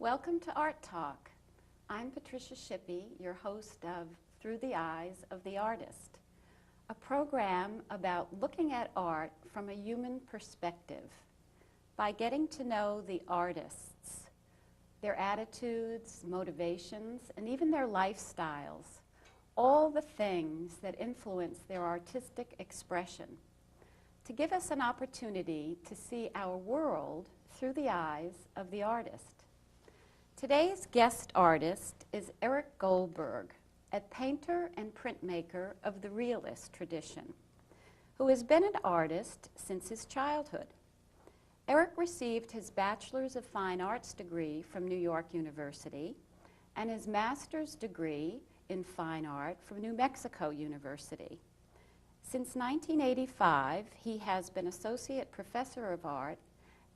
Welcome to Art Talk. I'm Patricia Shippee, your host of Through the Eyes of the Artist, a program about looking at art from a human perspective by getting to know the artists, their attitudes, motivations, and even their lifestyles, all the things that influence their artistic expression, to give us an opportunity to see our world through the eyes of the artist. Today's guest artist is Eric Goldberg, a painter and printmaker of the realist tradition, who has been an artist since his childhood. Eric received his Bachelor's of Fine Arts degree from New York University and his Master's degree in Fine Art from New Mexico University. Since 1985, he has been Associate Professor of Art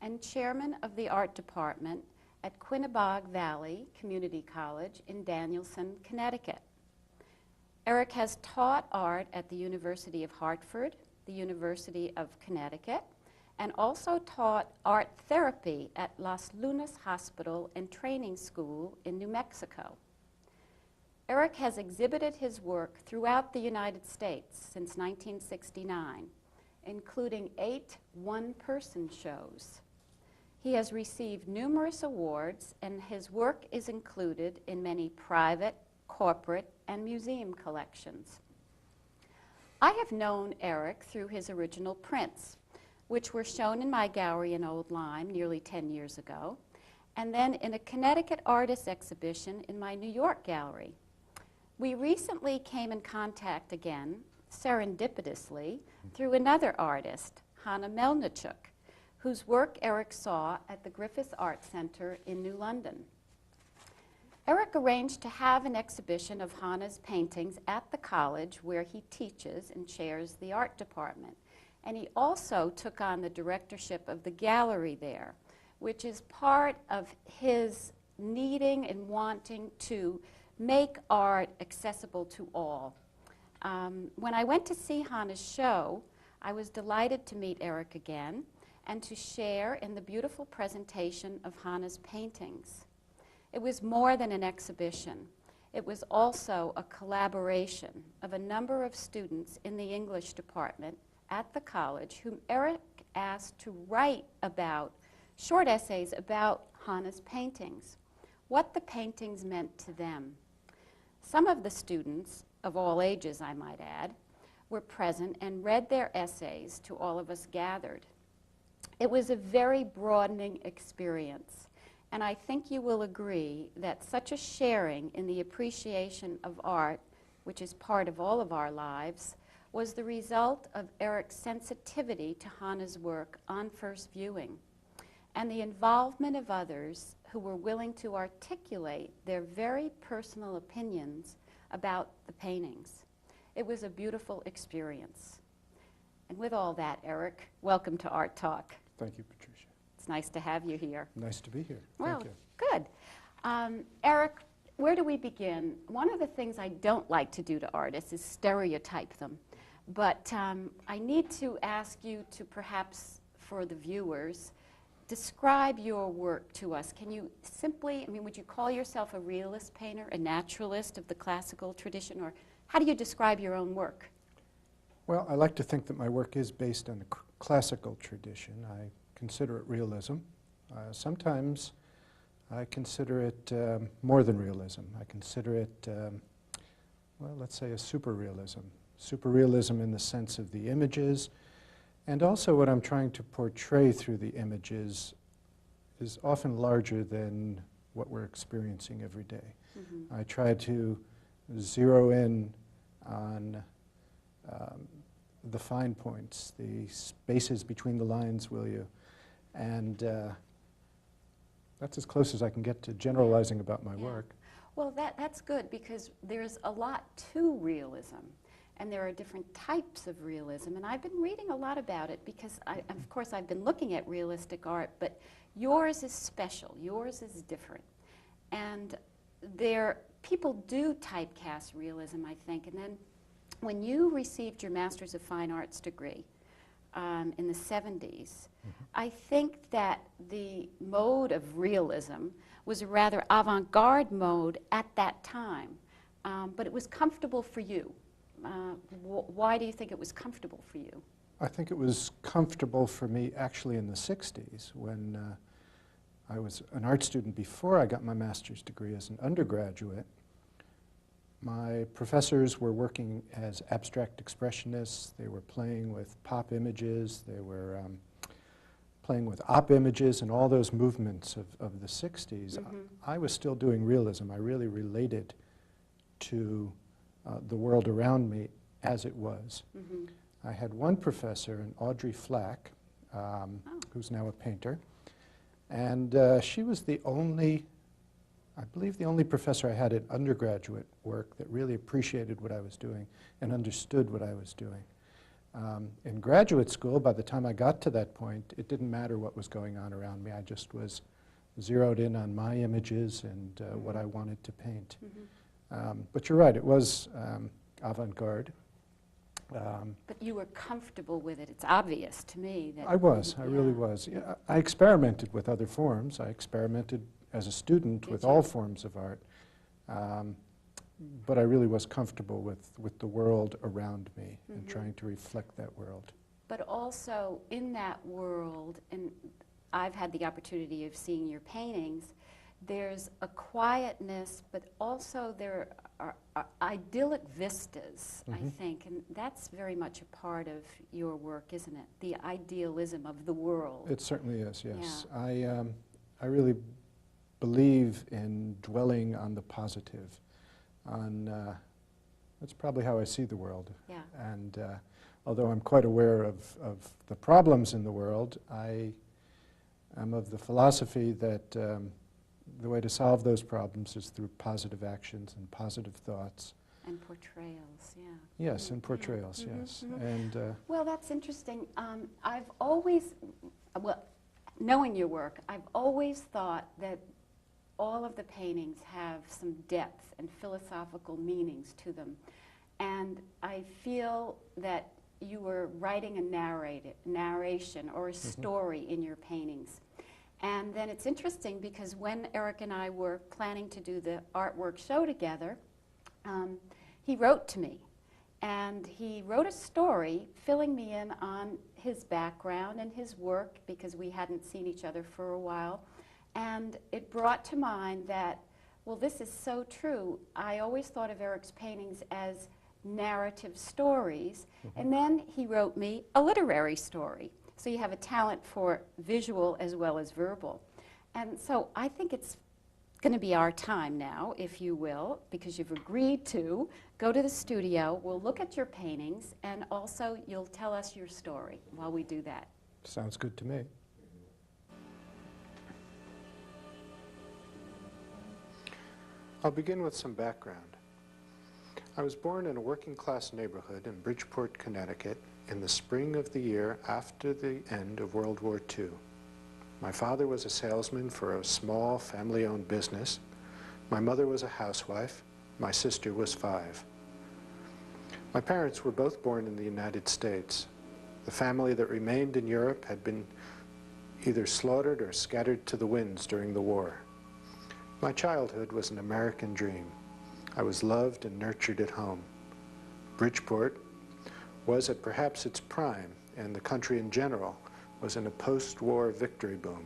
and Chairman of the Art Department at Quinebaug Valley Community College in Danielson, Connecticut. Eric has taught art at the University of Hartford, the University of Connecticut, and also taught art therapy at Las Lunas Hospital and Training School in New Mexico. Eric has exhibited his work throughout the United States since 1969, including 8 one-person shows. He has received numerous awards, and his work is included in many private, corporate, and museum collections. I have known Eric through his original prints, which were shown in my gallery in Old Lyme nearly 10 years ago, and then in a Connecticut artist exhibition in my New York gallery. We recently came in contact again, serendipitously, through another artist, Hanna Melnichuk, whose work Eric saw at the Griffis Art Center in New London. Eric arranged to have an exhibition of Hanna's paintings at the college where he teaches and chairs the art department. And he also took on the directorship of the gallery there, which is part of his needing and wanting to make art accessible to all. When I went to see Hanna's show, I was delighted to meet Eric again and to share in the beautiful presentation of Hanna's paintings. It was more than an exhibition. It was also a collaboration of a number of students in the English department at the college whom Eric asked to write about short essays about Hanna's paintings, what the paintings meant to them. Some of the students, of all ages I might add, were present and read their essays to all of us gathered. It was a very broadening experience, and I think you will agree that such a sharing in the appreciation of art, which is part of all of our lives, was the result of Eric's sensitivity to Hanna's work on first viewing, and the involvement of others who were willing to articulate their very personal opinions about the paintings. It was a beautiful experience. And with all that, Eric, welcome to Art Talk. Thank you, Patricia. It's nice to have you here. Nice to be here. Well, Thank you. good. Eric, where do we begin? One of the things I don't like to do to artists is stereotype them. But I need to ask you to perhaps, for the viewers, describe your work to us. Can you simply, would you call yourself a realist painter, a naturalist of the classical tradition, or how do you describe your own work? Well, I like to think that my work is based on the classical tradition. I consider it realism. Sometimes I consider it more than realism. I consider it, well, let's say a superrealism. Superrealism in the sense of the images, and also what I'm trying to portray through the images is often larger than what we're experiencing every day. Mm-hmm. I try to zero in on the fine points, the spaces between the lines, will you? And that's as close as I can get to generalizing about my work. Well, that's good, because there's a lot to realism, and there are different types of realism, and I've been reading a lot about it because, of course, I've been looking at realistic art, but yours is special, yours is different. And people do typecast realism, I think, and then when you received your Master's of Fine Arts degree in the 70s, I think that the mode of realism was a rather avant-garde mode at that time, but it was comfortable for you. Why do you think it was comfortable for you? I think it was comfortable for me actually in the 60s when I was an art student before I got my master's degree as an undergraduate. My professors were working as abstract expressionists. They were playing with pop images. They were playing with op images and all those movements of the 60s. Mm-hmm. I was still doing realism. I really related to the world around me as it was. Mm-hmm. I had one professor, an Audrey Flack, who's now a painter, and she was the only, I believe the only professor I had in undergraduate work that really appreciated what I was doing and understood what I was doing. In graduate school, by the time I got to that point, it didn't matter what was going on around me. I just was zeroed in on my images and what I wanted to paint. Mm-hmm. But you're right, it was avant-garde. But you were comfortable with it. It's obvious to me that... I really was. Yeah, I experimented with other forms. I experimented as a student with all forms of art. But I really was comfortable with the world around me and trying to reflect that world. But also in that world, and I've had the opportunity of seeing your paintings, there's a quietness, but also there are idyllic vistas, I think, and that's very much a part of your work, isn't it? The idealism of the world. It certainly is, yes. Yeah. I really believe in dwelling on the positive. That's probably how I see the world. Yeah. And although I'm quite aware of the problems in the world, I am of the philosophy that the way to solve those problems is through positive actions and positive thoughts. And portrayals, yeah. Yes, and portrayals, yes. And well, that's interesting. I've always, well, knowing your work, I've always thought that all of the paintings have some depth and philosophical meanings to them. And I feel that you were writing a narration or a story in your paintings. And then it's interesting because when Eric and I were planning to do the artwork show together, he wrote to me. And he wrote a story filling me in on his background and his work because we hadn't seen each other for a while. And it brought to mind that, well, this is so true. I always thought of Eric's paintings as narrative stories. And then he wrote me a literary story. So you have a talent for visual as well as verbal. And so I think it's going to be our time now, if you will, because you've agreed to go to the studio. We'll look at your paintings, and also you'll tell us your story while we do that. sounds good to me. I'll begin with some background. I was born in a working-class neighborhood in Bridgeport, Connecticut, in the spring of the year after the end of World War II. My father was a salesman for a small family-owned business. My mother was a housewife. My sister was 5. My parents were both born in the United States. The family that remained in Europe had been either slaughtered or scattered to the winds during the war. My childhood was an American dream. I was loved and nurtured at home. Bridgeport was at perhaps its prime, and the country in general was in a post-war victory boom.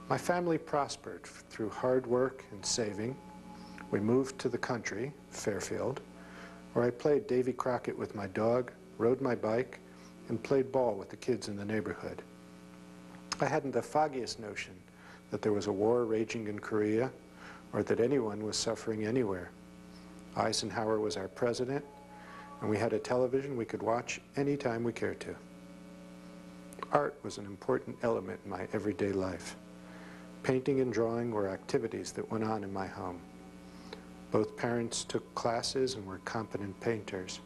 My family prospered through hard work and saving. We moved to the country, Fairfield, where I played Davy Crockett with my dog, rode my bike, and played ball with the kids in the neighborhood. I hadn't the foggiest notion that there was a war raging in Korea or that anyone was suffering anywhere. Eisenhower was our president, and we had a television we could watch anytime we cared to. Art was an important element in my everyday life. Painting and drawing were activities that went on in my home. Both parents took classes and were competent painters.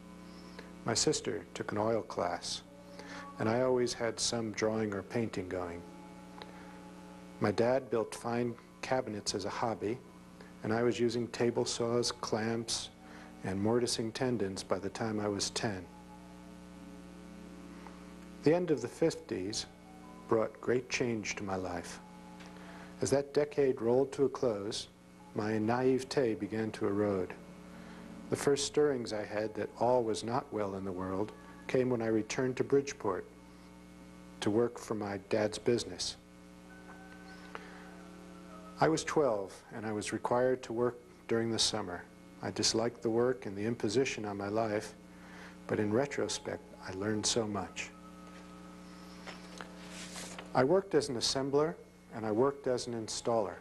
My sister took an oil class, and I always had some drawing or painting going. My dad built fine cabinets as a hobby, and I was using table saws, clamps, and mortising tendons by the time I was 10. The end of the 50s brought great change to my life. As that decade rolled to a close, my naivete began to erode. The first stirrings I had that all was not well in the world came when I returned to Bridgeport to work for my dad's business. I was 12, and I was required to work during the summer. I disliked the work and the imposition on my life, but in retrospect, I learned so much. I worked as an assembler, and I worked as an installer.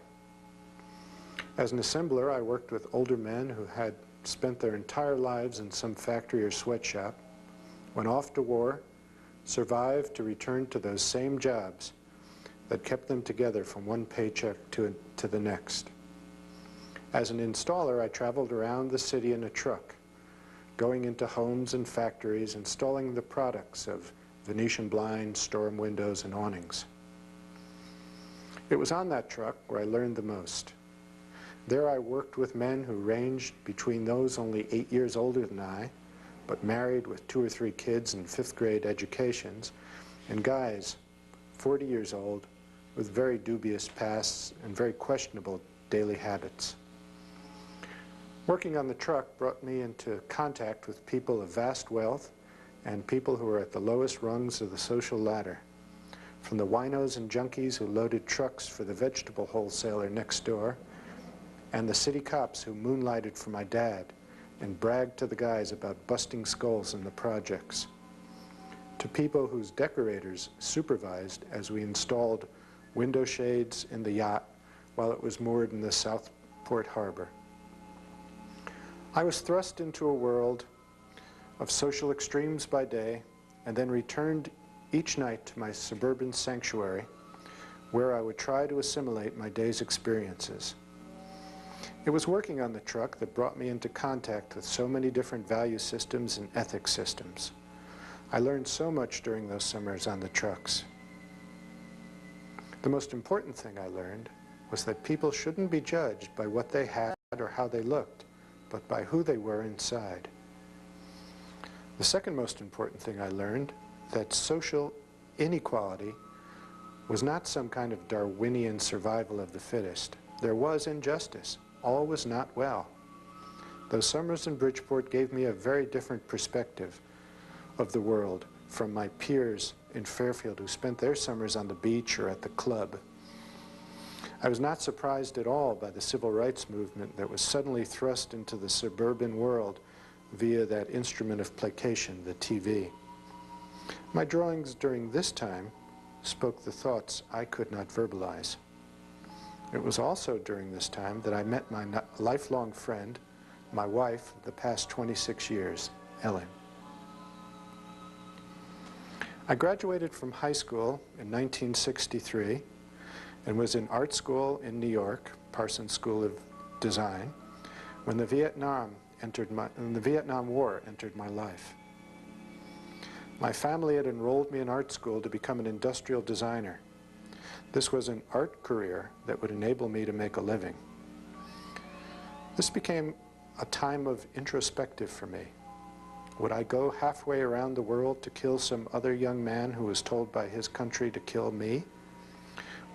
As an assembler, I worked with older men who had spent their entire lives in some factory or sweatshop, went off to war, survived to return to those same jobs that kept them together from one paycheck to the next. As an installer, I traveled around the city in a truck, going into homes and factories, installing the products of Venetian blinds, storm windows, and awnings. It was on that truck where I learned the most. There I worked with men who ranged between those only 8 years older than I, but married with 2 or 3 kids and 5th grade educations, and guys 40 years old with very dubious pasts and very questionable daily habits. Working on the truck brought me into contact with people of vast wealth and people who were at the lowest rungs of the social ladder, from the winos and junkies who loaded trucks for the vegetable wholesaler next door, and the city cops who moonlighted for my dad and bragged to the guys about busting skulls in the projects, to people whose decorators supervised as we installed window shades in the yacht while it was moored in the Southport Harbor. I was thrust into a world of social extremes by day and then returned each night to my suburban sanctuary where I would try to assimilate my day's experiences. It was working on the truck that brought me into contact with so many different value systems and ethics systems. I learned so much during those summers on the trucks. The most important thing I learned was that people shouldn't be judged by what they had or how they looked, but by who they were inside. The second most important thing I learned, that social inequality was not some kind of Darwinian survival of the fittest. There was injustice. All was not well. Those summers in Bridgeport gave me a very different perspective of the world from my peers in Fairfield who spent their summers on the beach or at the club. I was not surprised at all by the civil rights movement that was suddenly thrust into the suburban world via that instrument of placation, the TV. My drawings during this time spoke the thoughts I could not verbalize. It was also during this time that I met my lifelong friend, my wife of the past 26 years, Ellen. I graduated from high school in 1963 and was in art school in New York, Parsons School of Design, when the Vietnam War entered my life. My family had enrolled me in art school to become an industrial designer. This was an art career that would enable me to make a living. This became a time of introspective for me. Would I go halfway around the world to kill some other young man who was told by his country to kill me?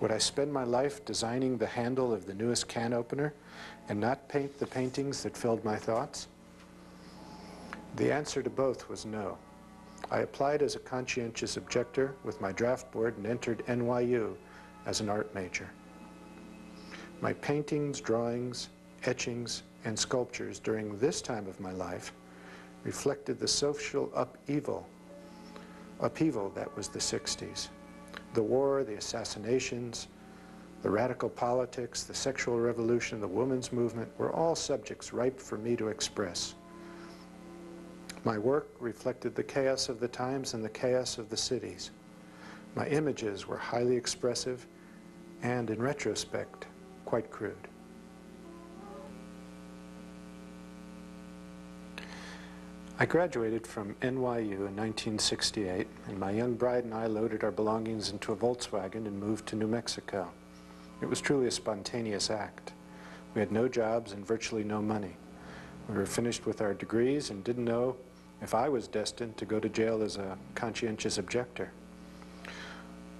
Would I spend my life designing the handle of the newest can opener and not paint the paintings that filled my thoughts? The answer to both was no. I applied as a conscientious objector with my draft board and entered NYU as an art major. My paintings, drawings, etchings, and sculptures during this time of my life reflected the social upheaval that was the 60s. The war, the assassinations, the radical politics, the sexual revolution, the women's movement were all subjects ripe for me to express. My work reflected the chaos of the times and the chaos of the cities. My images were highly expressive and, in retrospect, quite crude. I graduated from NYU in 1968, and my young bride and I loaded our belongings into a Volkswagen and moved to New Mexico. It was truly a spontaneous act. We had no jobs and virtually no money. We were finished with our degrees and didn't know if I was destined to go to jail as a conscientious objector.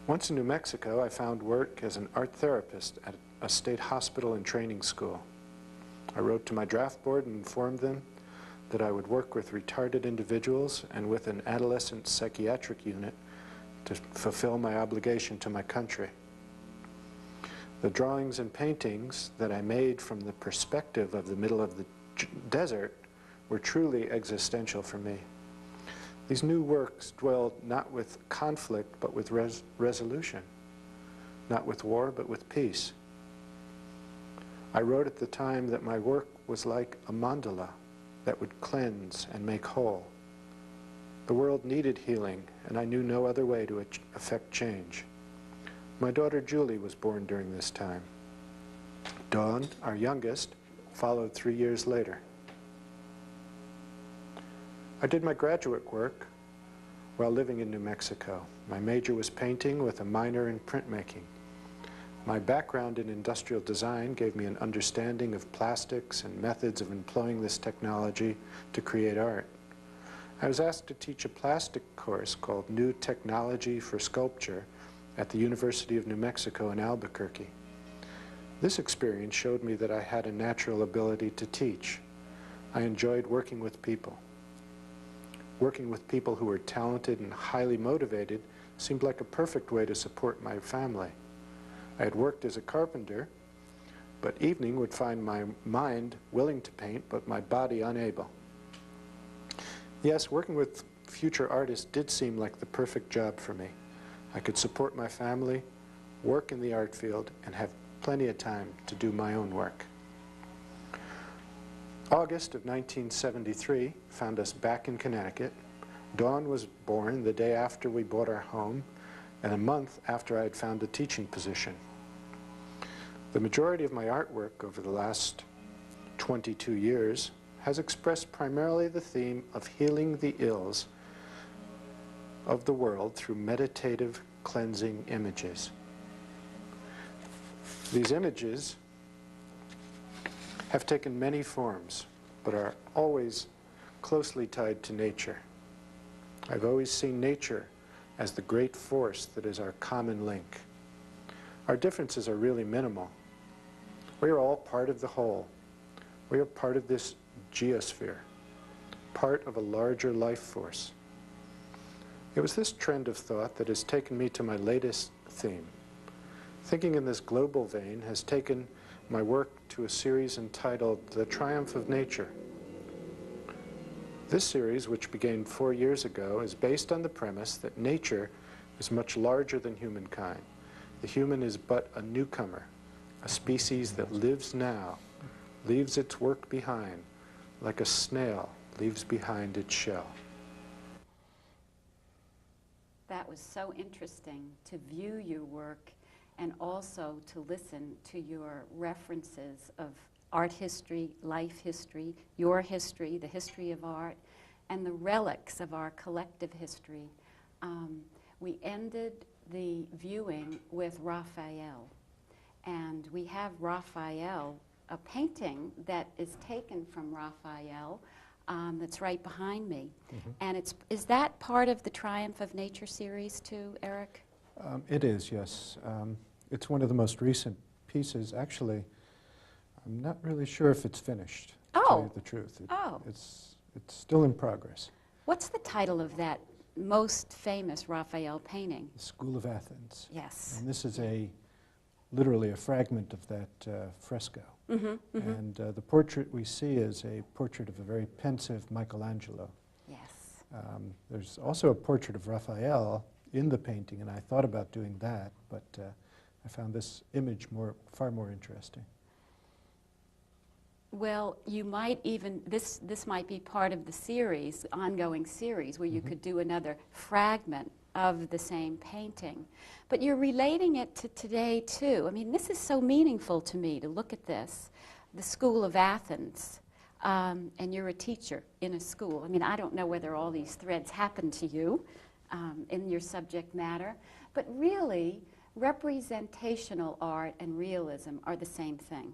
Once in New Mexico, I found work as an art therapist at a state hospital and training school. I wrote to my draft board and informed them that I would work with retarded individuals and with an adolescent psychiatric unit to fulfill my obligation to my country. The drawings and paintings that I made from the perspective of the middle of the desert were truly existential for me. These new works dwelled not with conflict, but with resolution, not with war, but with peace. I wrote at the time that my work was like a mandala that would cleanse and make whole. The world needed healing, and I knew no other way to effect change. My daughter Julie was born during this time. Dawn, our youngest, followed 3 years later. I did my graduate work while living in New Mexico. My major was painting with a minor in printmaking. My background in industrial design gave me an understanding of plastics and methods of employing this technology to create art. I was asked to teach a plastic course called New Technology for Sculpture at the University of New Mexico in Albuquerque. This experience showed me that I had a natural ability to teach. I enjoyed working with people. Working with people who were talented and highly motivated seemed like a perfect way to support my family. I had worked as a carpenter, but evening would find my mind willing to paint, but my body unable. Yes, working with future artists did seem like the perfect job for me. I could support my family, work in the art field, and have plenty of time to do my own work. August of 1973 found us back in Connecticut. Dawn was born the day after we bought our home, and a month after I had found a teaching position. The majority of my artwork over the last 22 years has expressed primarily the theme of healing the ills of the world through meditative cleansing images. These images have taken many forms, but are always closely tied to nature. I've always seen nature as the great force that is our common link. Our differences are really minimal. We are all part of the whole. We are part of this geosphere, part of a larger life force. It was this trend of thought that has taken me to my latest theme. Thinking in this global vein has taken my work to a series entitled The Triumph of Nature. This series, which began 4 years ago, is based on the premise that nature is much larger than humankind. The human is but a newcomer, a species that lives now, leaves its work behind, like a snail leaves behind its shell. That was so interesting to view your work and also to listen to your references of art history, life history, your history, the history of art, and the relics of our collective history. We ended the viewing with Raphael, and we have Raphael, a painting that is taken from Raphael that's right behind me. Mm-hmm. And is that part of the Triumph of Nature series too, Eric? It is, yes. It's one of the most recent pieces. Actually, I'm not really sure if it's finished, to tell you the truth. It's still in progress. What's the title of that most famous Raphael painting? The School of Athens. Yes. And this is literally a fragment of that fresco. Mm-hmm, mm-hmm. And the portrait we see is a portrait of a very pensive Michelangelo. Yes. There's also a portrait of Raphael in the painting, and I thought about doing that, but I found this image far more interesting. Well, you might even, this might be part of the series, ongoing series, where you could do another fragment of the same painting. But you're relating it to today, too. I mean, this is so meaningful to me to look at this, the School of Athens, and you're a teacher in a school. I mean, I don't know whether all these threads happen to you in your subject matter, but really, representational art and realism are the same thing,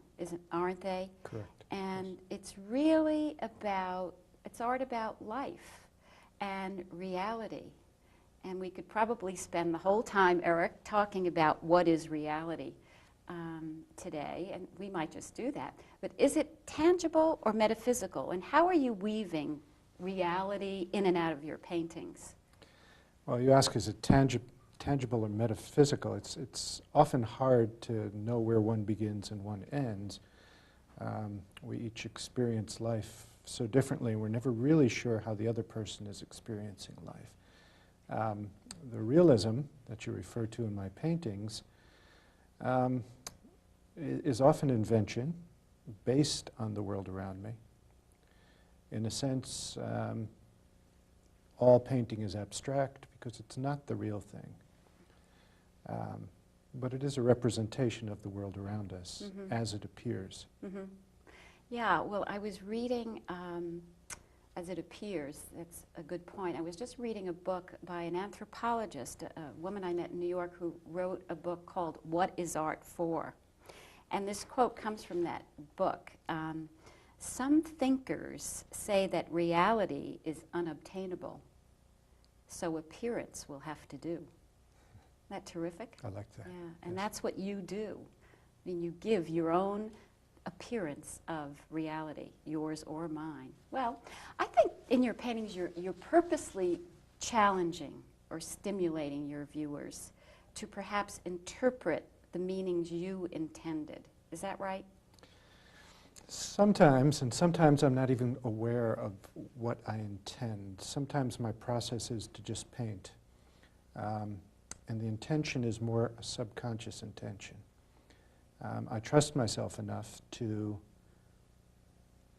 aren't they? Correct. And it's really it's art about life and reality And we could probably spend the whole time, Eric, talking about what is reality today, and we might just do that. But is it tangible or metaphysical? And how are you weaving reality in and out of your paintings? Well, you ask, is it tangible or metaphysical? It's often hard to know where one begins and one ends. We each experience life so differently, and we're never really sure how the other person is experiencing life. The realism that you refer to in my paintings is often invention based on the world around me. In a sense, all painting is abstract because it's not the real thing. But it is a representation of the world around us as it appears. Yeah, well, I was reading, as it appears, that's a good point. I was just reading a book by an anthropologist, a woman I met in New York, who wrote a book called What is Art For? And this quote comes from that book. Some thinkers say that reality is unobtainable, so appearance will have to do. Isn't that terrific? I like that. Yeah, and that's what you do. I mean, you give your own appearance of reality, yours or mine. Well, I think in your paintings you're purposely challenging or stimulating your viewers to perhaps interpret the meanings you intended. Is that right? Sometimes, and sometimes I'm not even aware of what I intend. Sometimes my process is to just paint. And the intention is more a subconscious intention. I trust myself enough to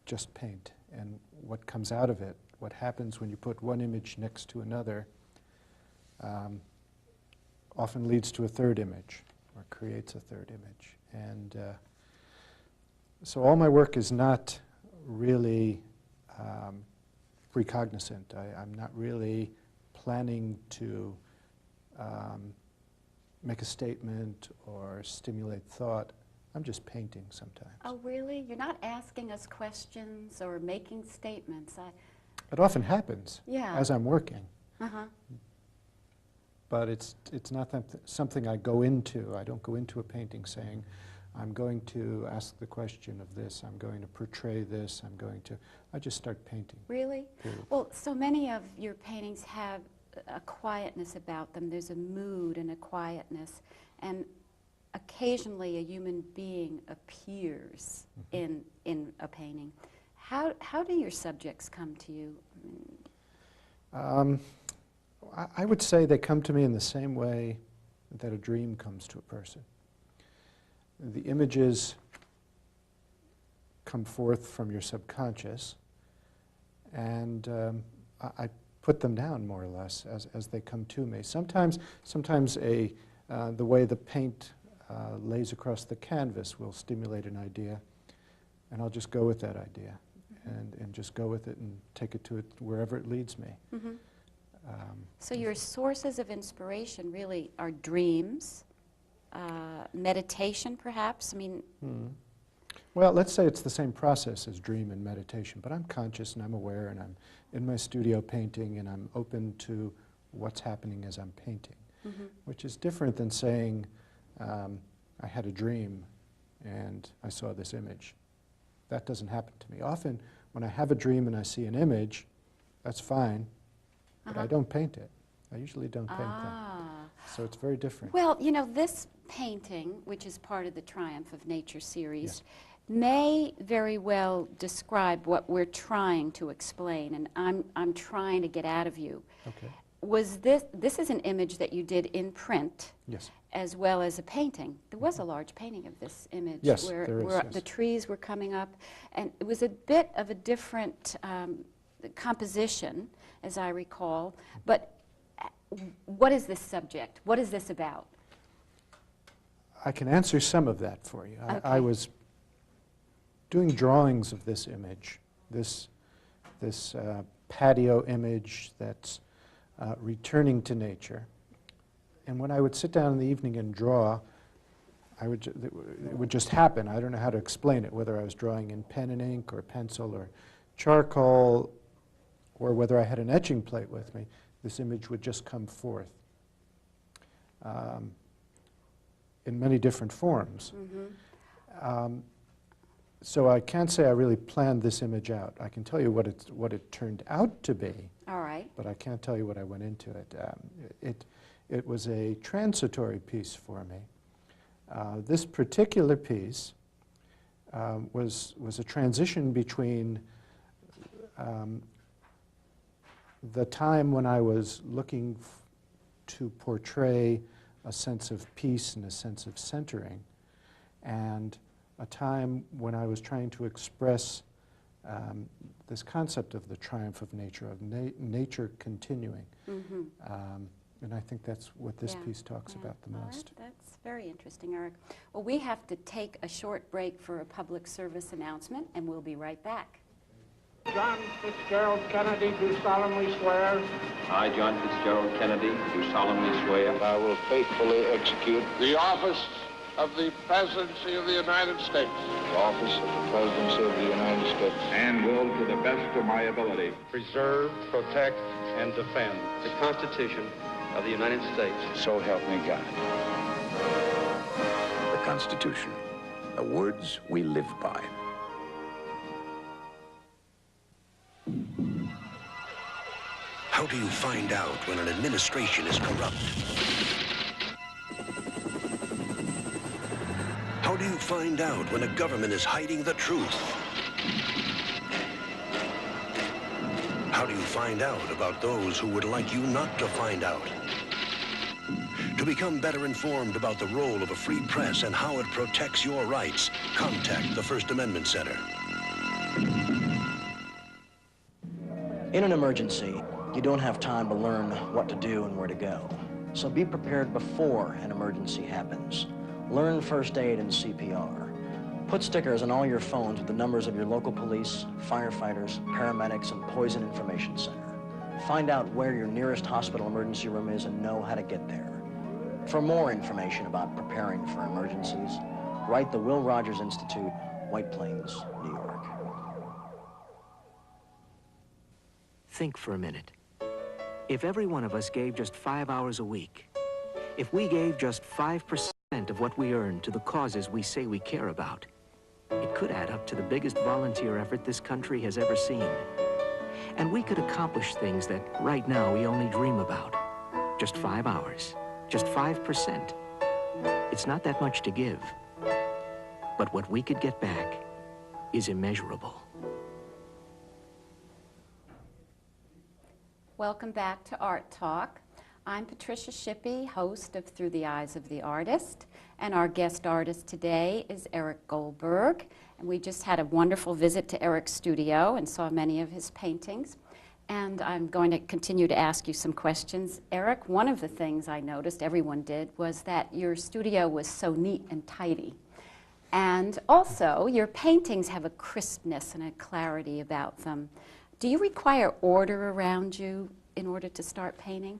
just paint, and what comes out of it, what happens when you put one image next to another, often leads to a third image, or creates a third image. And so all my work is not really precognizant. I'm not really planning to make a statement or stimulate thought. I'm just painting sometimes. Oh, really? You're not asking us questions or making statements? It often happens Yeah. as I'm working. Uh-huh. But it's not something I go into. I don't go into a painting saying, I'm going to ask the question of this, I'm going to portray this, I just start painting. Really? Period. Well, so many of your paintings have a quietness about them. There's a mood and a quietness, and occasionally a human being appears in a painting. How do your subjects come to you? I would say they come to me in the same way that a dream comes to a person. The images come forth from your subconscious, and I put them down more or less as they come to me. Sometimes the way the paint lays across the canvas will stimulate an idea, and I'll just go with that idea and just go with it and take it to it wherever it leads me. So your sources of inspiration really are dreams, meditation perhaps? I mean, Well, let's say it's the same process as dream and meditation, but I'm conscious and I'm aware, and I'm in my studio painting, and I'm open to what's happening as I'm painting, which is different than saying I had a dream and I saw this image. That doesn't happen to me. Often when I have a dream and I see an image, that's fine, but I don't paint it. I usually don't paint them. So it's very different. Well, you know, this painting, which is part of the Triumph of Nature series, may very well describe what we're trying to explain, and I'm trying to get out of you. Okay. Was this is an image that you did in print, Yes. as well as a painting. There was a large painting of this image Yes, where, there is, where yes. the trees were coming up, and it was a bit of a different composition, as I recall. But what is this subject? What is this about? I can answer some of that for you. Okay. I was doing drawings of this image, this patio image that's returning to nature. And when I would sit down in the evening and draw, it would just happen. I don't know how to explain it, whether I was drawing in pen and ink or pencil or charcoal, or whether I had an etching plate with me. this image would just come forth in many different forms. So I can't say I really planned this image out. I can tell you what it turned out to be. All right. But I can't tell you what I went into it. It was a transitory piece for me. This particular piece was a transition between the time when I was looking to portray a sense of peace and a sense of centering, and a time when I was trying to express this concept of the triumph of nature, of nature continuing. And I think that's what this piece talks about the most. That's very interesting, Eric. Well, we have to take a short break for a public service announcement, and we'll be right back. John Fitzgerald Kennedy, do solemnly swear. I, John Fitzgerald Kennedy, do solemnly swear. I will faithfully execute The office of the Presidency of the United States. the office of the Presidency of the United States And will, to the best of my ability, preserve, protect, and defend the Constitution of the United States. So help me God. The Constitution, the words we live by. How do you find out when an administration is corrupt? How do you find out when a government is hiding the truth? How do you find out about those who would like you not to find out? To become better informed about the role of a free press and how it protects your rights, contact the First Amendment Center. In an emergency, you don't have time to learn what to do and where to go. So be prepared before an emergency happens. Learn first aid and CPR. Put stickers on all your phones with the numbers of your local police, firefighters, paramedics, and poison information center. Find out where your nearest hospital emergency room is and know how to get there. For more information about preparing for emergencies, write the Will Rogers Institute, White Plains, New York. Think for a minute. If every one of us gave just 5 hours a week, if we gave just 5% of what we earn to the causes we say we care about, it could add up to the biggest volunteer effort this country has ever seen. And we could accomplish things that right now we only dream about. Just 5 hours, just 5%. It's not that much to give, but what we could get back is immeasurable. Welcome back to Art Talk. I'm Patricia Shippee, host of Through the Eyes of the Artist, and our guest artist today is Eric Goldberg. And we just had a wonderful visit to Eric's studio and saw many of his paintings. And I'm going to continue to ask you some questions. Eric, one of the things I noticed, everyone did, was that your studio was so neat and tidy. And also, your paintings have a crispness and a clarity about them. Do you require order around you in order to start painting?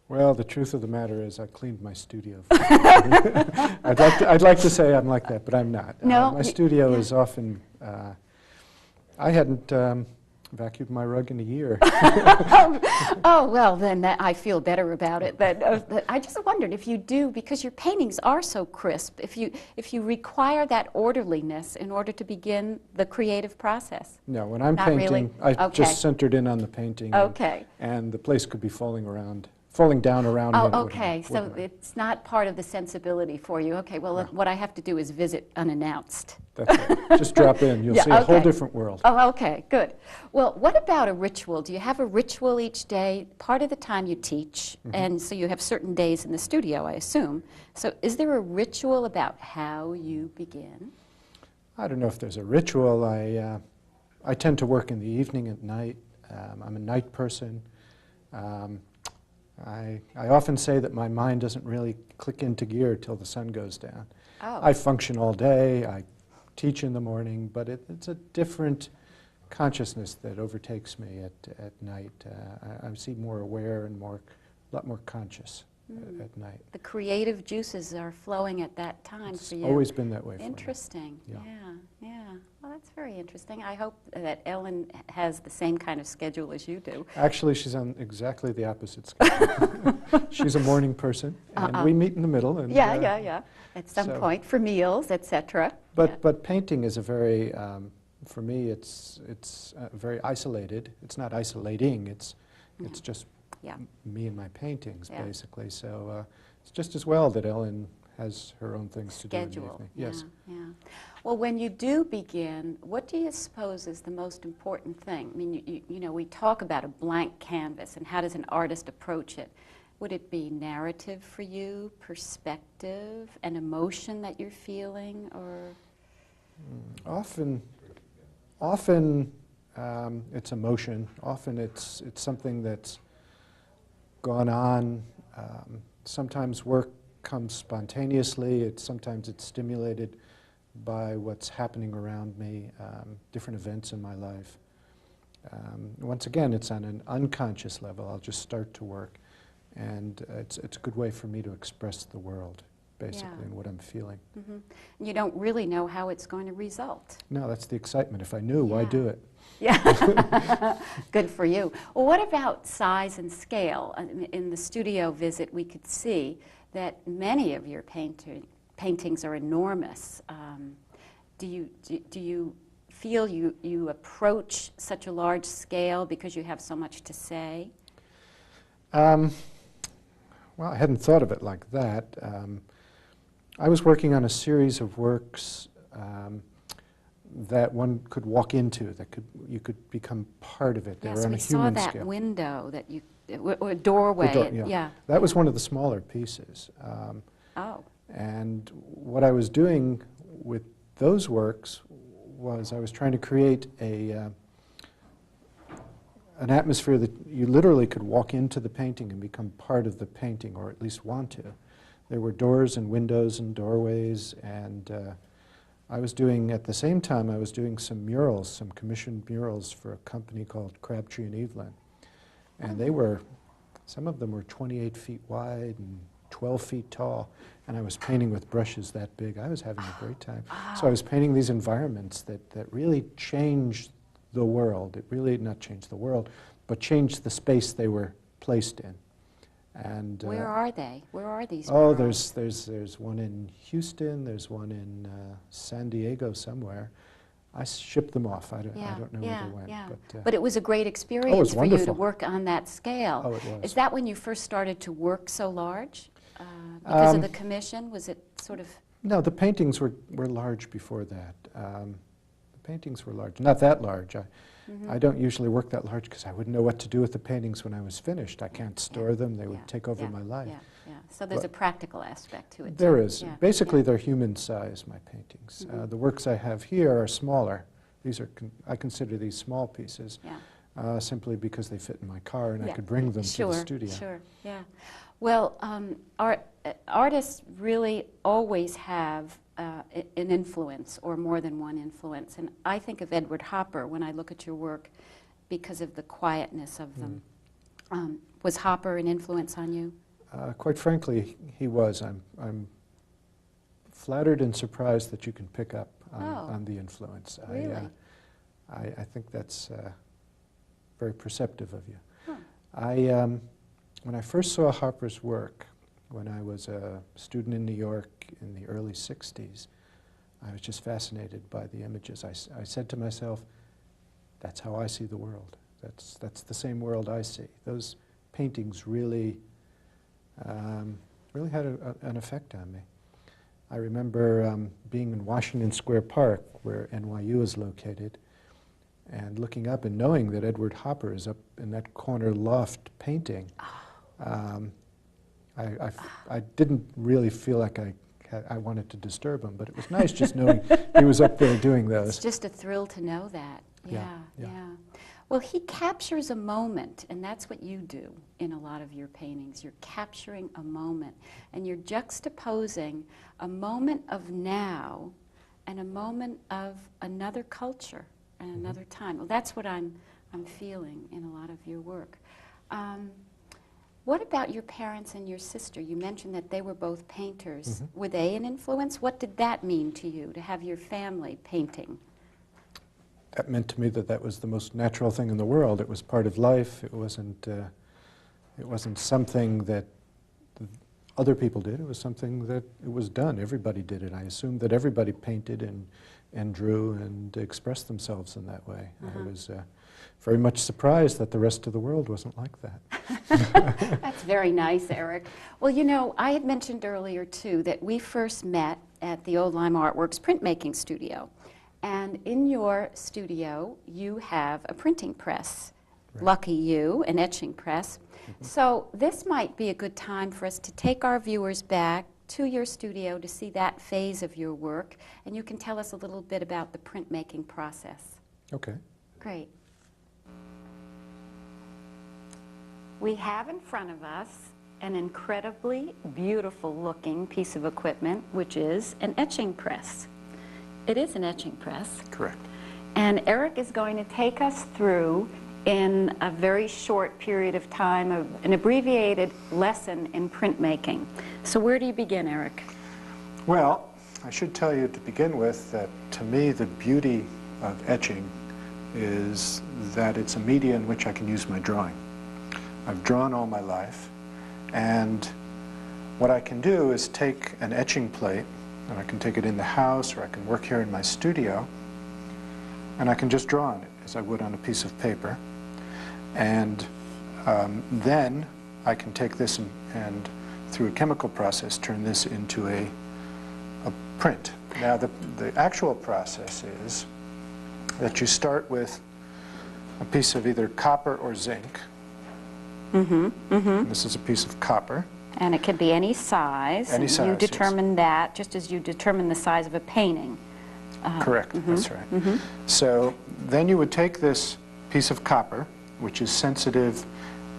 Well, the truth of the matter is I cleaned my studio. I'd like to say I'm like that, but I'm not. No, my studio is often, I hadn't vacuumed my rug in a year. Oh, well, then I feel better about it. But I just wondered if you do, because your paintings are so crisp, if you require that orderliness in order to begin the creative process. No, when I'm Not painting, really? I Okay. just centered in on the painting. Okay. And the place could be falling down around me. Oh, and it okay, so wouldn't- it's not part of the sensibility for you. Okay, well, what I have to do is visit unannounced. That's it. Just drop in. You'll Yeah, see a whole okay. different world. Oh, okay, good. Well, what about a ritual? Do you have a ritual each day? Part of the time you teach, and so you have certain days in the studio, I assume. So is there a ritual about how you begin? I don't know if there's a ritual. I tend to work in the evening at night. I'm a night person. I often say that my mind doesn't really click into gear till the sun goes down. Oh. I function all day, I teach in the morning, but it's a different consciousness that overtakes me at night. I seem more aware and a lot more conscious. at night. The creative juices are flowing at that time It's for you. always been that way for me. Interesting. Yeah. Yeah. Well, that's very interesting. I hope that Ellen has the same kind of schedule as you do. Actually, she's on exactly the opposite schedule. She's a morning person, and we meet in the middle. And, Yeah. At some point for meals, etc. But painting is a very, for me, it's very isolated. It's not isolating. It's just me and my paintings, basically. So it's just as well that Ellen has her own things to do in the evening. Yes. Yeah. Well, when you do begin, what do you suppose is the most important thing? I mean, you know, we talk about a blank canvas and how does an artist approach it. Would it be narrative for you, perspective, an emotion that you're feeling, or? Often it's emotion. Often it's something that's gone on. Sometimes work comes spontaneously. Sometimes it's stimulated by what's happening around me, different events in my life. Once again, it's on an unconscious level. I'll just start to work, and it's a good way for me to express the world, basically, and what I'm feeling. You don't really know how it's going to result. No, that's the excitement. If I knew, why do it? Yeah, good for you. Well, what about size and scale? In the studio visit, we could see that many of your paintings are enormous. Do you feel you approach such a large scale because you have so much to say? Well, I hadn't thought of it like that. I was working on a series of works that one could walk into, that you could become part of it. They were on a human scale. Yes, we saw that window that you, or doorway. Yeah. That was one of the smaller pieces. And what I was doing with those works was I was trying to create an atmosphere that you literally could walk into the painting and become part of the painting, or at least want to. There were doors and windows and doorways, and I was doing, at the same time, I was doing some murals, some commissioned murals for a company called Crabtree and Evelyn. And they were, some of them were 28 feet wide and 12 feet tall, and I was painting with brushes that big. I was having a great time. So I was painting these environments that really changed the world. It really, not changed the world, but changed the space they were placed in. And where are they? Where are these murals? There's one in Houston, there's one in San Diego somewhere. I shipped them off. I don't know where they went. But it was a great experience for you to work on that scale. Oh, it was. Is that when you first started to work so large? Because of the commission? Was it sort of? No, the paintings were large before that. The paintings were large, not that large. I don't usually work that large because I wouldn't know what to do with the paintings when I was finished. I can't store them. They would take over my life. So there's a practical aspect to it. There is. Basically, they're human size, my paintings. The works I have here are smaller. These are, I consider these small pieces, simply because they fit in my car and I could bring them to the studio. Sure, yeah. Well, artists really always have an influence, or more than one influence. And I think of Edward Hopper when I look at your work because of the quietness of them. Was Hopper an influence on you? Quite frankly, he was. I'm flattered and surprised that you can pick up on the influence. Really? I think that's very perceptive of you. When I first saw Hopper's work, when I was a student in New York in the early 60s, I was just fascinated by the images. I said to myself, that's how I see the world. That's the same world I see. Those paintings really had an effect on me. I remember being in Washington Square Park, where NYU is located, and looking up and knowing that Edward Hopper is up in that corner loft painting. I didn't really feel like I wanted to disturb him, but it was nice just knowing he was up there doing those. It's just a thrill to know that. Yeah. Well, he captures a moment, and that's what you do in a lot of your paintings. You're capturing a moment, and you're juxtaposing a moment of now and a moment of another culture and another time. Well, that's what I'm feeling in a lot of your work. What about your parents and your sister? You mentioned that they were both painters. Were they an influence? What did that mean to you, to have your family painting? That meant to me that that was the most natural thing in the world. It was part of life. It wasn't something that other people did. It was something that it was done. Everybody did it. I assumed that everybody painted and drew and expressed themselves in that way. I was very much surprised that the rest of the world wasn't like that. That's very nice, Eric. Well, you know, I had mentioned earlier, too, that we first met at the Old Lime Artworks printmaking studio. And in your studio, you have a printing press. Right. Lucky you, an etching press. So this might be a good time for us to take our viewers back to your studio to see that phase of your work, and you can tell us a little bit about the printmaking process. Okay. Great. We have in front of us an incredibly beautiful looking piece of equipment, which is an etching press. It is an etching press. Correct. And Eric is going to take us through, in a very short period of time, an abbreviated lesson in printmaking. So where do you begin, Eric? Well, I should tell you to begin with that to me the beauty of etching is that it's a media in which I can use my drawing. I've drawn all my life, and what I can do is take an etching plate, and I can take it in the house, or I can work here in my studio, and I can just draw on it as I would on a piece of paper. And then I can take this and through a chemical process turn this into a print. Now the actual process is that you start with a piece of either copper or zinc. This is a piece of copper. And it could be any size. Any size, you determine that just as you determine the size of a painting. Correct, that's right. So then you would take this piece of copper, which is sensitive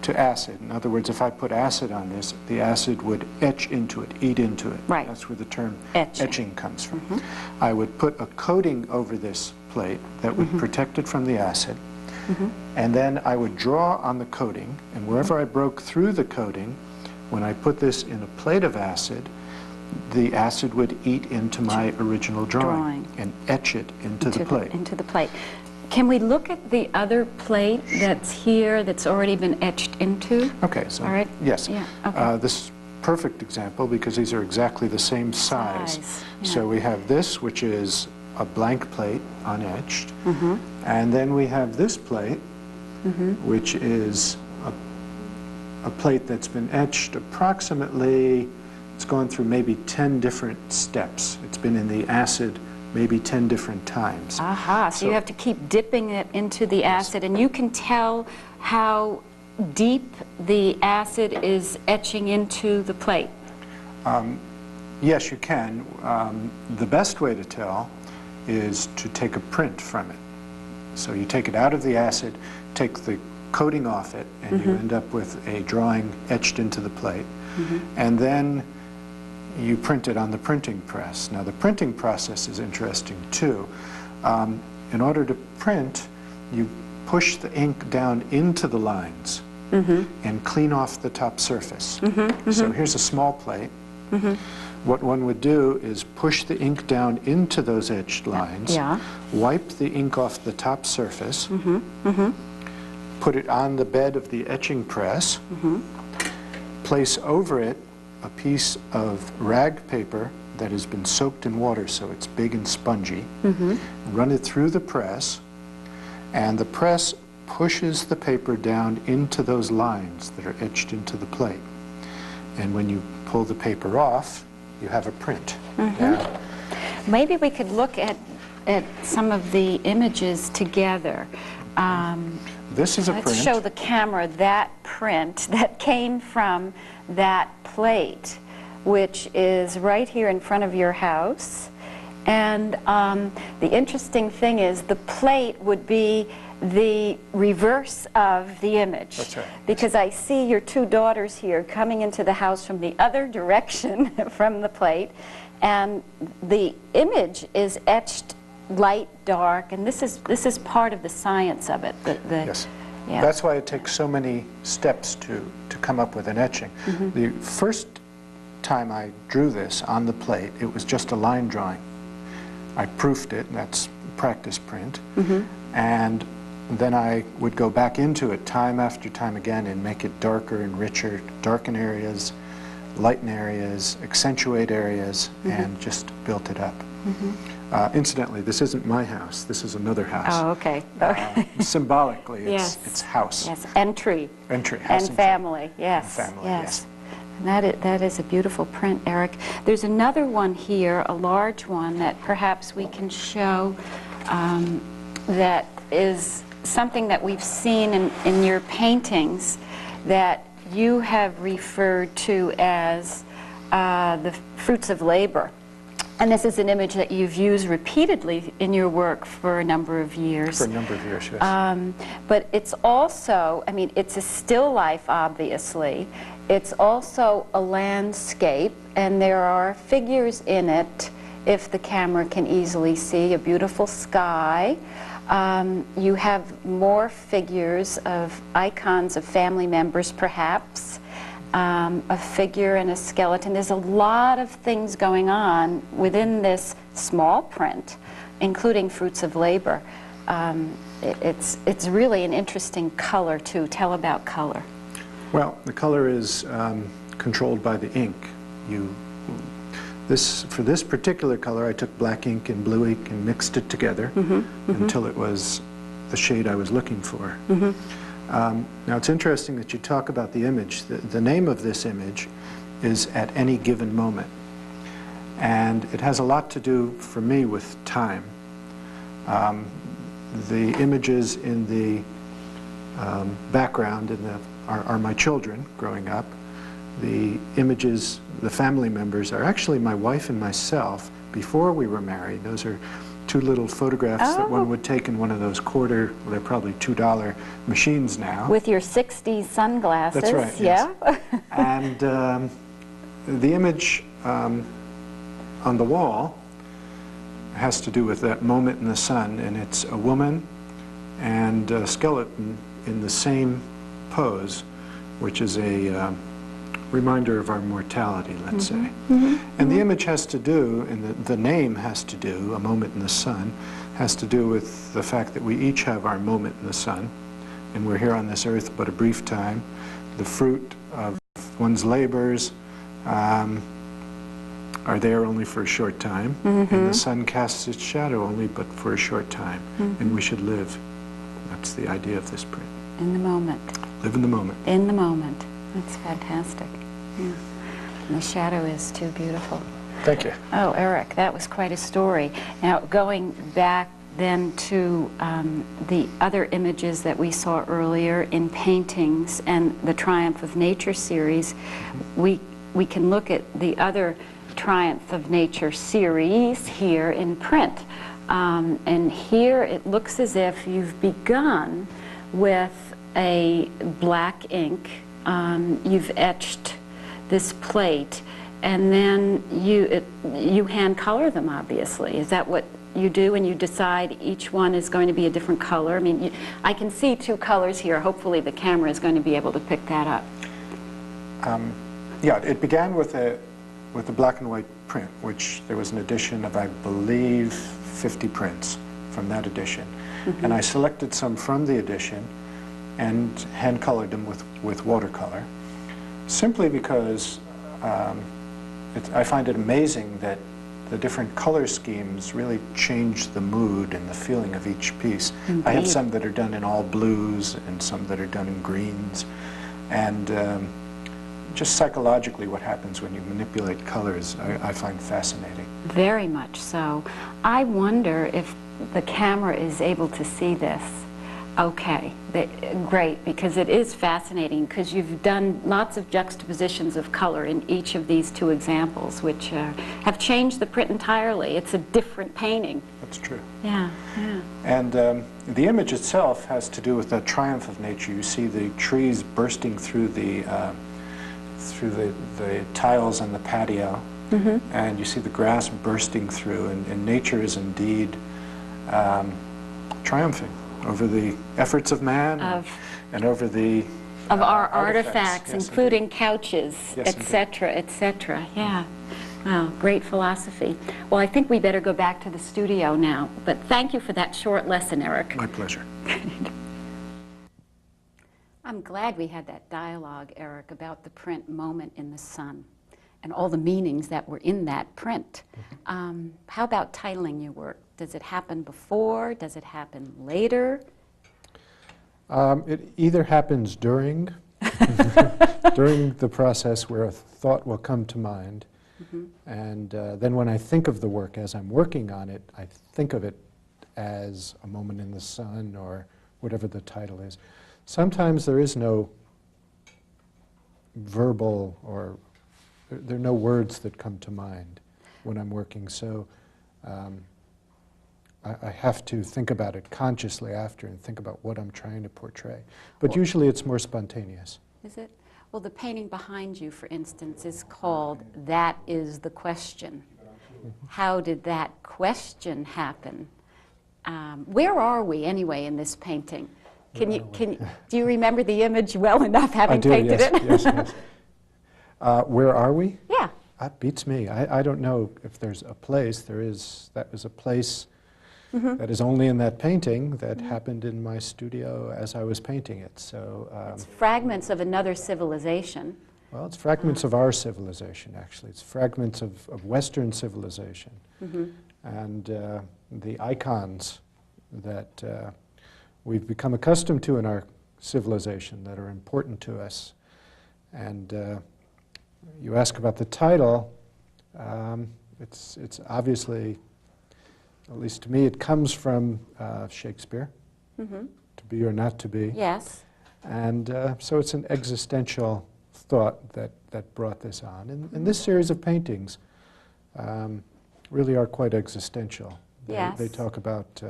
to acid. In other words, if I put acid on this, the acid would etch into it, eat into it. Right. That's where the term etching comes from. I would put a coating over this plate that would protect it from the acid. And then I would draw on the coating, and wherever I broke through the coating, when I put this in a plate of acid, the acid would eat into my original drawing and etch it into the plate. Into the plate. Can we look at the other plate that's here that's already been etched into? Okay, so all right. Yes. Yeah, okay. This is a perfect example because these are exactly the same size. Yeah. So we have this, which is a blank plate, unetched, and then we have this plate, which is a plate that's been etched approximately, it's gone through maybe 10 different steps. It's been in the acid maybe 10 different times. So you have to keep dipping it into the acid, and you can tell how deep the acid is etching into the plate. Yes, you can. The best way to tell is to take a print from it. So you take it out of the acid, take the coating off it, and you end up with a drawing etched into the plate. And then you print it on the printing press. Now the printing process is interesting too. In order to print, you push the ink down into the lines and clean off the top surface. So here's a small plate. What one would do is push the ink down into those etched lines, wipe the ink off the top surface, put it on the bed of the etching press, place over it a piece of rag paper that has been soaked in water so it's big and spongy, run it through the press, and the press pushes the paper down into those lines that are etched into the plate. And when you pull the paper off, you have a print. Maybe we could look at some of the images together. This is a print. Let's show the camera that print that came from that plate, which is right here in front of your house. And the interesting thing is the plate would be the reverse of the image. That's right. Because I see your two daughters here coming into the house from the other direction from the plate, and the image is etched light, dark, and this is part of the science of it. Yes. Yeah. That's why it takes so many steps to come up with an etching. The first time I drew this on the plate, it was just a line drawing. I proofed it, and that's practice print, and then I would go back into it time after time again and make it darker and richer, darken areas, lighten areas, accentuate areas, and just built it up. Incidentally, this isn't my house. This is another house. Oh, okay. Symbolically, it's house. Yes, entry. Entry, house and family, yes. And family, yes. And that is a beautiful print, Eric. There's another one here, a large one, that perhaps we can show that is something that we've seen in your paintings that you have referred to as the fruits of labor. And this is an image that you've used repeatedly in your work for a number of years. For a number of years, yes. But it's also, I mean, it's a still life, obviously. It's also a landscape, and there are figures in it, if the camera can easily see, a beautiful sky. You have more figures of icons of family members, perhaps. A figure and a skeleton. There's a lot of things going on within this small print, including fruits of labor. It's really an interesting color, too. Tell about color. Well, the color is controlled by the ink. For this particular color, I took black ink and blue ink and mixed it together until it was the shade I was looking for. Now, it's interesting that you talk about the image. The name of this image is At Any Given Moment. And it has a lot to do, for me, with time. The images in the background are my children growing up. The images, the family members, are actually my wife and myself before we were married. Those are two little photographs that one would take in one of those quarter, well, they're probably $2 machines now. With your 60s sunglasses. That's right, yeah. Yes. And the image on the wall has to do with that moment in the sun, and it's a woman and a skeleton in the same pose, which is a reminder of our mortality, let's say. And the image has to do, and the name has to do, A Moment in the Sun, has to do with the fact that we each have our moment in the sun, and we're here on this earth but a brief time. The fruit of one's labors are there only for a short time, and the sun casts its shadow only but for a short time, and we should live. That's the idea of this print. In the moment. Live in the moment. In the moment. That's fantastic. Yeah. And the shadow is too beautiful. Thank you. Oh, Eric, that was quite a story. Now, going back then to the other images that we saw earlier in paintings and the Triumph of Nature series, we can look at the other Triumph of Nature series here in print. And here it looks as if you've begun with a black ink. You've etched this plate, and then you hand color them, obviously. Is that what you do when you decide each one is going to be a different color? I mean, I can see two colors here. Hopefully the camera is going to be able to pick that up. Yeah, it began with a black and white print, which there was an edition of, I believe, 50 prints from that edition. And I selected some from the edition and hand-colored them with watercolor, simply because I find it amazing that the different color schemes really change the mood and the feeling of each piece. Indeed. I have some that are done in all blues and some that are done in greens, and just psychologically what happens when you manipulate colors I find fascinating. Very much so. I wonder if the camera is able to see this. Okay, great, because it is fascinating, because you've done lots of juxtapositions of color in each of these two examples, which have changed the print entirely. It's a different painting. That's true. Yeah, yeah. And the image itself has to do with the triumph of nature. You see the trees bursting through the tiles on the patio, and you see the grass bursting through, and nature is indeed triumphing over the efforts of man and over the of our artifacts, artifacts, yes, including couches, Yes, et cetera, et cetera. Yeah. Wow, great philosophy. Well, I think we better go back to the studio now, but thank you for that short lesson, Eric. My pleasure. I'm glad we had that dialogue, Eric, about the print moment in the sun and all the meanings that were in that print. How about titling your work? Does it happen before? Does it happen later? It either happens during, during the process where a thought will come to mind, and then when I think of the work as I'm working on it, I think of it as a moment in the sun or whatever the title is. Sometimes there is no verbal or there are no words that come to mind when I'm working, so I have to think about it consciously after and think about what I'm trying to portray. But usually it's more spontaneous. Is it? Well, the painting behind you, for instance, is called That Is the Question. How did that question happen? Where are we, anyway, in this painting? Do you remember the image well enough, having painted yes, it? yes, yes. Where are we? Yeah. That beats me. I don't know if there's a place. That was a place that is only in that painting that happened in my studio as I was painting it. So it's fragments of another civilization. Well, it's fragments of our civilization, actually. It's fragments of Western civilization. And the icons that we've become accustomed to in our civilization that are important to us. And you ask about the title, it's obviously, at least to me, it comes from Shakespeare, To Be or Not to Be. Yes. And so it's an existential thought that brought this on. And this series of paintings really are quite existential. They talk about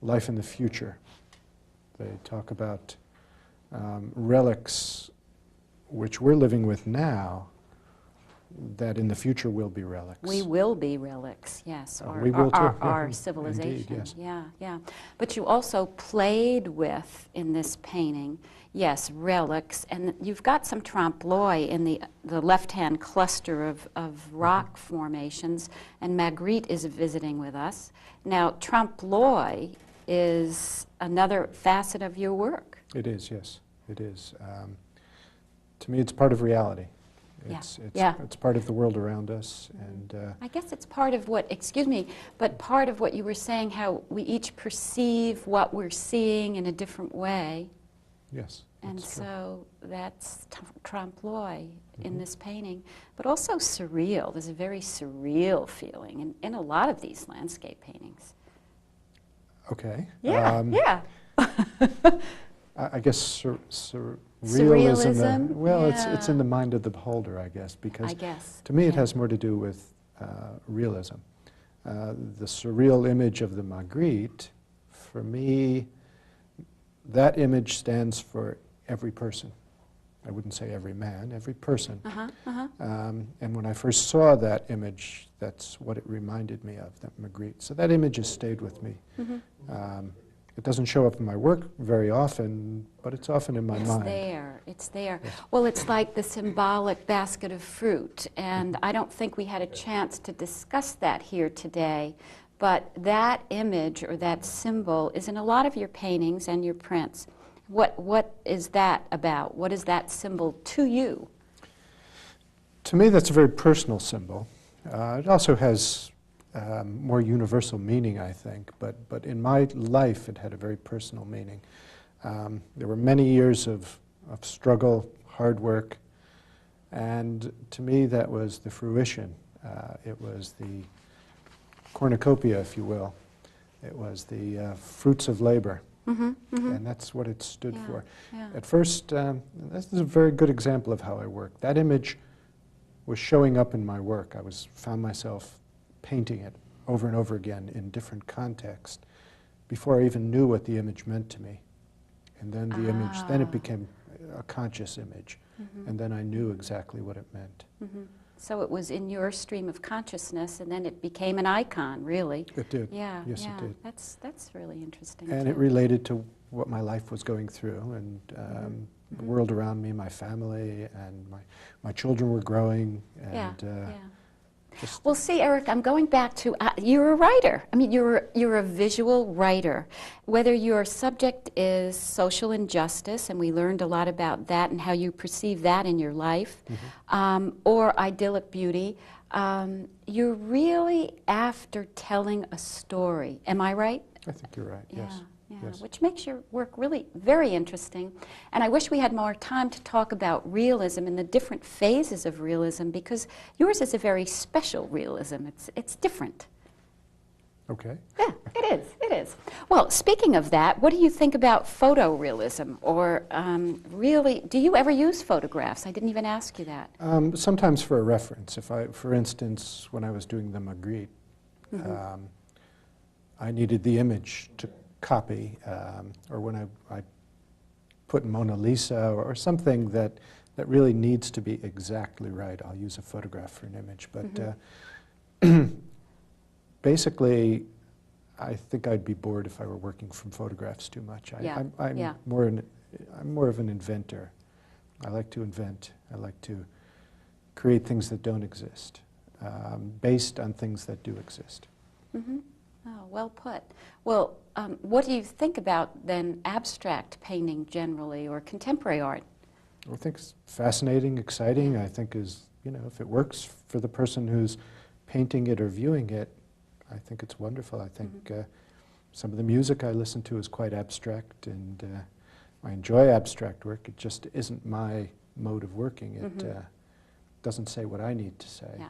life in the future. They talk about relics which we're living with now, that in the future will be relics. We will be relics, yes, or we will too. our civilization. Indeed, yes. Yeah, yeah. But you also played with, in this painting, yes, relics, and you've got some trompe-l'oeil in the left-hand cluster of rock formations, and Magritte is visiting with us. Now, trompe-l'oeil is another facet of your work. It is, yes, it is. To me, it's part of reality. It's part of the world around us, and I guess it's part of what, excuse me, but part of what you were saying, how we each perceive what we're seeing in a different way. Yes. And so that's trompe-l'oeil in this painting, but also surreal. There's a very surreal feeling in a lot of these landscape paintings. Okay. Yeah, yeah. I guess Surrealism? Well, yeah. it's in the mind of the beholder, I guess, because to me it yeah. has more to do with realism. The surreal image of the Magritte, for me, that image stands for every person. I wouldn't say every man, every person. And when I first saw that image, that's what it reminded me of, that Magritte. So that image has stayed with me. It doesn't show up in my work very often, but it's often in my mind. It's there. Well, it's like the symbolic basket of fruit, and I don't think we had a chance to discuss that here today, but that image or that symbol is in a lot of your paintings and your prints. What is that about? What is that symbol to you? To me, that's a very personal symbol. It also has more universal meaning, I think, but in my life it had a very personal meaning. There were many years of struggle, hard work, and to me that was the fruition. It was the cornucopia, if you will. It was the fruits of labor, and that's what it stood for. Yeah. At first, this is a very good example of how I work. That image was showing up in my work. I found myself painting it over and over again in different contexts before I even knew what the image meant to me. And then the image, then it became a conscious image, and then I knew exactly what it meant. So it was in your stream of consciousness, and then it became an icon, really. It did. Yeah, yes, yeah. it did. That's really interesting. And too. it related to what my life was going through, and the world around me, my family, and my children were growing, and well, see, Eric, I'm going back to, you're a writer. I mean, you're a visual writer. Whether your subject is social injustice, and we learned a lot about that and how you perceive that in your life, or idyllic beauty, you're really after telling a story. Am I right? I think you're right, yes. Yeah, yes. which makes your work really very interesting. And I wish we had more time to talk about realism and the different phases of realism, because yours is a very special realism. It's different. Okay. Yeah, it is. Well, speaking of that, what do you think about photorealism? Or really, do you ever use photographs? I didn't even ask you that. Sometimes for a reference. For instance, when I was doing the Magritte, I needed the image to copy, or when I put Mona Lisa or something that really needs to be exactly right, I'll use a photograph for an image. But basically, I think I'd be bored if I were working from photographs too much. I'm more of an inventor. I like to invent. I like to create things that don't exist, based on things that do exist. Oh, well put. Well, what do you think about then abstract painting generally, or contemporary art? I think it's fascinating, exciting. I think if it works for the person who's painting it or viewing it, I think it's wonderful. I think some of the music I listen to is quite abstract, and I enjoy abstract work. It just isn't my mode of working. It doesn't say what I need to say.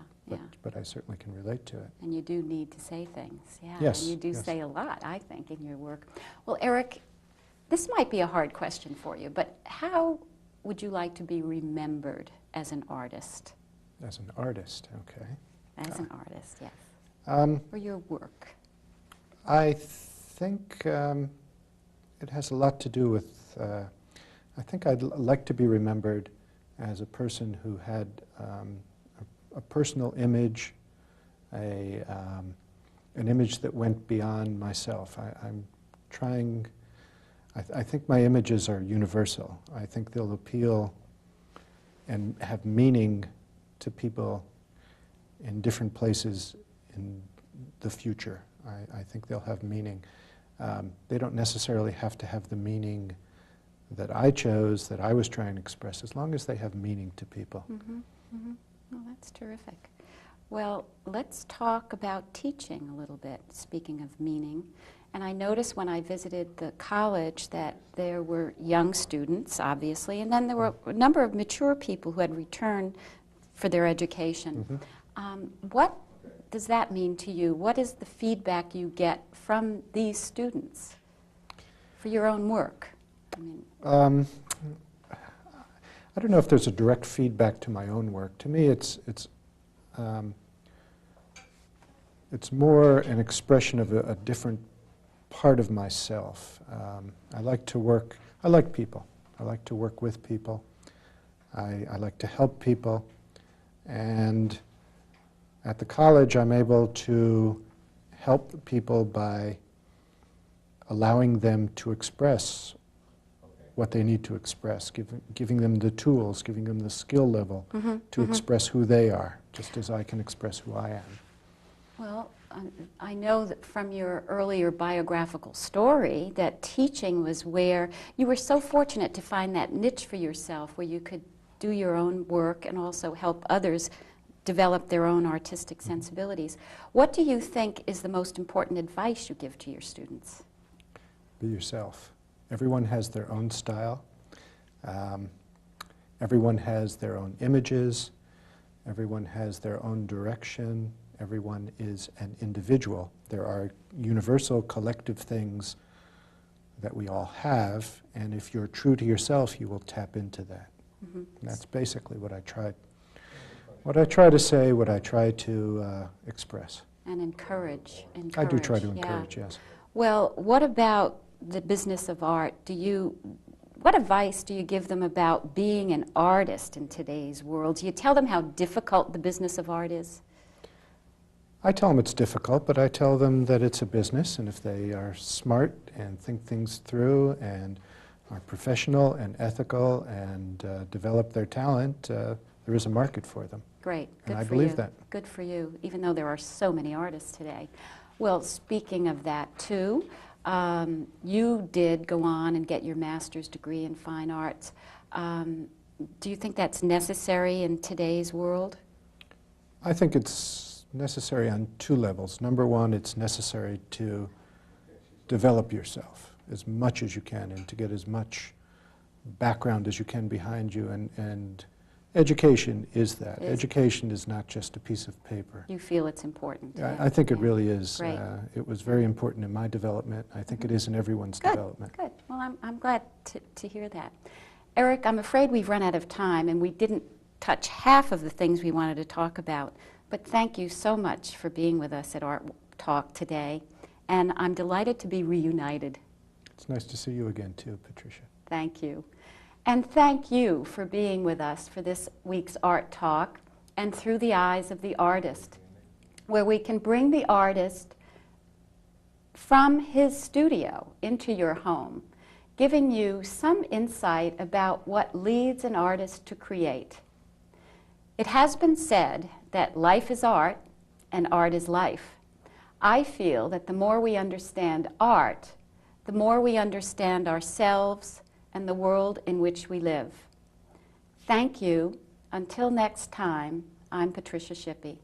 But I certainly can relate to it. And you do need to say things, Yes. And you do say a lot, I think, in your work. Well, Eric, this might be a hard question for you, but how would you like to be remembered as an artist? As an artist, okay. As an artist, yes. Or your work? I think it has a lot to do with, I think I'd like to be remembered as a person who had a personal image, an image that went beyond myself. I'm trying, I think my images are universal. I think they'll appeal and have meaning to people in different places in the future. I think they'll have meaning. They don't necessarily have to have the meaning that I chose, that I was trying to express, as long as they have meaning to people. Oh, that's terrific. Well, let's talk about teaching a little bit, speaking of meaning. And I noticed when I visited the college that there were young students, obviously, and then there were a number of mature people who had returned for their education. What does that mean to you? What is the feedback you get from these students for your own work? I don't know if there's a direct feedback to my own work. To me, it's more an expression of a different part of myself. I like people. I like to work with people. I like to help people. And at the college, I'm able to help people by allowing them to express what they need to express, giving them the tools, giving them the skill level to express who they are, just as I can express who I am. Well, I know that from your earlier biographical story that teaching was where you were so fortunate to find that niche for yourself where you could do your own work and also help others develop their own artistic sensibilities. What do you think is the most important advice you give to your students? Be yourself. Everyone has their own style. Everyone has their own images. Everyone has their own direction. Everyone is an individual. There are universal collective things that we all have, and if you're true to yourself, you will tap into that. And that's basically what I try to say, what I try to express. And encourage. I do try to encourage, yes. Well, what about the business of art? What advice do you give them about being an artist in today's world? Do you tell them how difficult the business of art is? I tell them it's difficult, but I tell them that it's a business, and if they are smart and think things through and are professional and ethical and develop their talent, there is a market for them. Great. Good and I for believe you. that. Good for you, even though there are so many artists today. Well, speaking of that too, you did go on and get your master's degree in fine arts. Do you think that's necessary in today's world? I think it's necessary on two levels. Number one, it's necessary to develop yourself as much as you can and to get as much background as you can behind you, and education is that. Education is not just a piece of paper. You feel it's important. Yeah, I think it really is. Great. It was very important in my development. I think it is in everyone's development. Good. Well, I'm glad to hear that. Eric, I'm afraid we've run out of time, and we didn't touch half of the things we wanted to talk about. But thank you so much for being with us at Art Talk today. And I'm delighted to be reunited. It's nice to see you again, too, Patricia. Thank you. And thank you for being with us for this week's Art Talk and Through the Eyes of the Artist, where we can bring the artist from his studio into your home, giving you some insight about what leads an artist to create. It has been said that life is art and art is life. I feel that the more we understand art, the more we understand ourselves and the world in which we live. Thank you. Until next time, I'm Patricia Shippee.